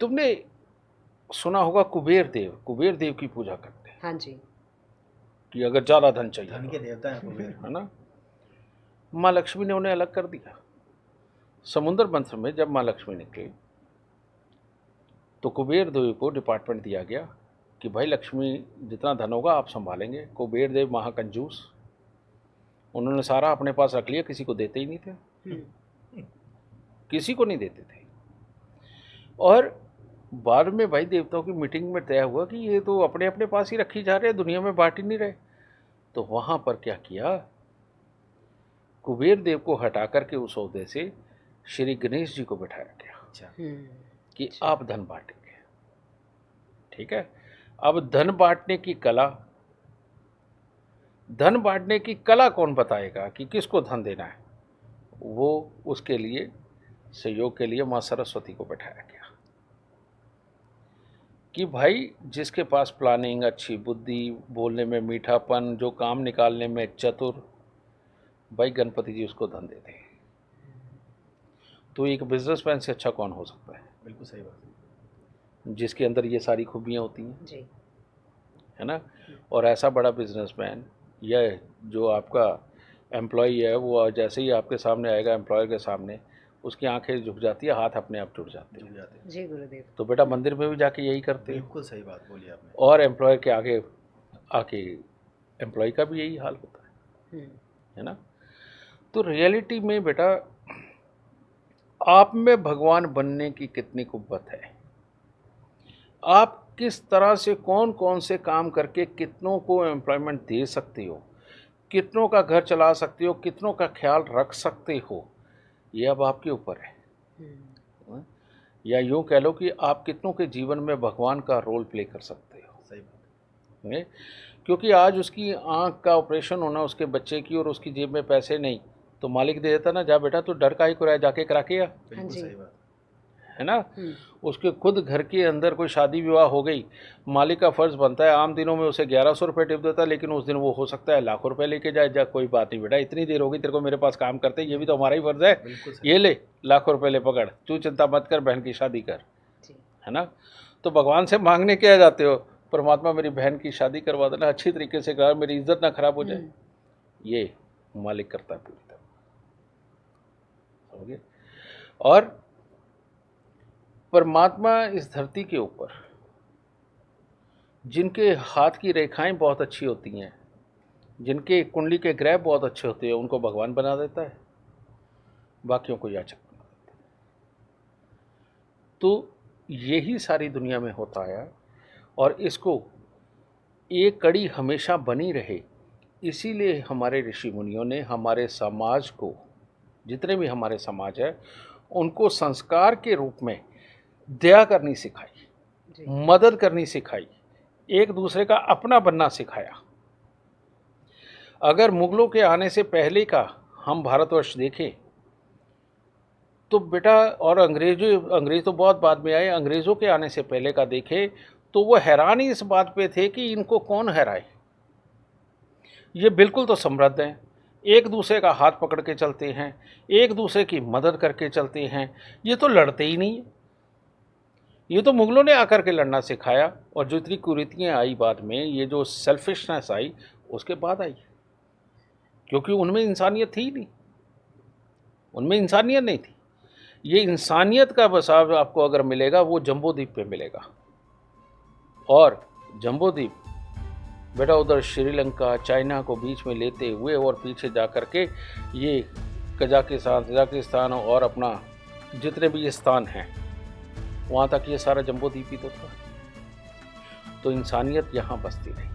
तुमने सुना होगा कुबेर देव की पूजा करते हैं। हाँ जी। कि अगर ज़्यादा धन चाहिए धन के देवता हैं कुबेर, है ना। माँ लक्ष्मी ने उन्हें अलग कर दिया। समुद्र मंथन में जब माँ लक्ष्मी निकली तो कुबेर देव को डिपार्टमेंट दिया गया कि भाई लक्ष्मी जितना धन होगा आप संभालेंगे। कुबेर देव महाकंजूस, उन्होंने सारा अपने पास रख लिया, किसी को देते ही नहीं थे, किसी को नहीं देते थे। और बाद में भाई देवताओं की मीटिंग में तय हुआ कि ये तो अपने अपने पास ही रखी जा रहे हैं, दुनिया में बांट ही नहीं रहे। तो वहाँ पर क्या किया, कुबेर देव को हटा करके उस ओहदे से श्री गणेश जी को बिठाया गया अच्छा, कि आप धन बांटेंगे। ठीक है। अब धन बांटने की कला कौन बताएगा कि किसको धन देना है, वो उसके लिए सहयोग के लिए माँ सरस्वती को बैठाया गया कि भाई जिसके पास प्लानिंग, अच्छी बुद्धि, बोलने में मीठापन, जो काम निकालने में चतुर, भाई गणपति जी उसको धन देते हैं। तो एक बिजनेसमैन से अच्छा कौन हो सकता है? बिल्कुल सही बात है, जिसके अंदर ये सारी खूबियाँ होती हैं जी। है ना। और ऐसा बड़ा बिजनेसमैन या जो आपका एम्प्लॉई है, वो जैसे ही आपके सामने आएगा, एम्प्लॉयर के सामने, उसकी आंखें झुक जाती है, हाथ अपने आप जुड़ जाते जुड़ हैं। जाते हैं। जी गुरुदेव। तो बेटा मंदिर में भी जाके यही करते हैं। बिल्कुल सही बात बोली आपने। और एम्प्लॉयर के आगे आके एम्प्लॉय का भी यही हाल होता है ना। तो रियलिटी में बेटा आप में भगवान बनने की कितनी कुव्वत है, आप किस तरह से कौन कौन से काम करके कितनों को एम्प्लॉयमेंट दे सकते हो, कितनों का घर चला सकते हो, कितनों का ख्याल रख सकते हो, ये अब आपके ऊपर है। या यूँ कह लो कि आप कितनों के जीवन में भगवान का रोल प्ले कर सकते हो। सही बात है? क्योंकि आज उसकी आँख का ऑपरेशन होना उसके बच्चे की, और उसकी जेब में पैसे नहीं, तो मालिक दे देता ना, जा बेटा तू डर का ही कुराया जाके करा के आ, बिल्कुल सही बात है ना। उसके खुद घर के अंदर कोई शादी विवाह हो गई, मालिक का फ़र्ज़ बनता है आम दिनों में उसे 1100 रुपये टिप देता है, लेकिन उस दिन वो हो सकता है लाखों रुपए लेके जाए। जा कोई बात नहीं बेटा, इतनी देर होगी तेरे को मेरे पास काम करते, ये भी तो हमारा ही फ़र्ज़ है, बिल्कुल सही। ये ले लाखों रुपए ले पकड़, तू चिंता मत कर, बहन की शादी कर, है ना। तो भगवान से मांगने क्या जाते हो, परमात्मा मेरी बहन की शादी करवा देना, अच्छी तरीके से करा, मेरी इज्जत ना खराब हो जाए। ये मालिक करता है पूरी तरह, समझे। और परमात्मा इस धरती के ऊपर जिनके हाथ की रेखाएं बहुत अच्छी होती हैं, जिनके कुंडली के ग्रह बहुत अच्छे होते हैं, उनको भगवान बना देता है, बाकियों को याचक बना देता है। तो यही सारी दुनिया में होता है, और इसको एक कड़ी हमेशा बनी रहे, इसीलिए हमारे ऋषि मुनियों ने हमारे समाज को, जितने भी हमारे समाज है, उनको संस्कार के रूप में दया करनी सिखाई, मदद करनी सिखाई, एक दूसरे का अपना बनना सिखाया। अगर मुगलों के आने से पहले का हम भारतवर्ष देखें तो बेटा, और अंग्रेज तो बहुत बाद में आए, अंग्रेज़ों के आने से पहले का देखें तो वो हैरान ही इस बात पे थे कि इनको कौन हराए। ये बिल्कुल तो समृद्ध हैं, एक दूसरे का हाथ पकड़ के चलते हैं, एक दूसरे की मदद करके चलते हैं, ये तो लड़ते ही नहीं। ये तो मुगलों ने आकर के लड़ना सिखाया, और जो इतनी कुरीतियाँ आई बाद में, ये जो सेल्फिशनेस आई, उसके बाद आई, क्योंकि उनमें इंसानियत थी ही नहीं, उनमें इंसानियत नहीं थी। ये इंसानियत का बसाव आपको अगर मिलेगा वो जम्बू द्वीप पे मिलेगा। और जम्बू द्वीप बेटा उधर श्रीलंका, चाइना को बीच में लेते हुए और पीछे जा कर के ये कजाकिस्तान और अपना जितने भी ये स्थान हैं, वहाँ तक ये सारा जम्बू द्वीप ही तो था। तो इंसानियत यहाँ बसती रही।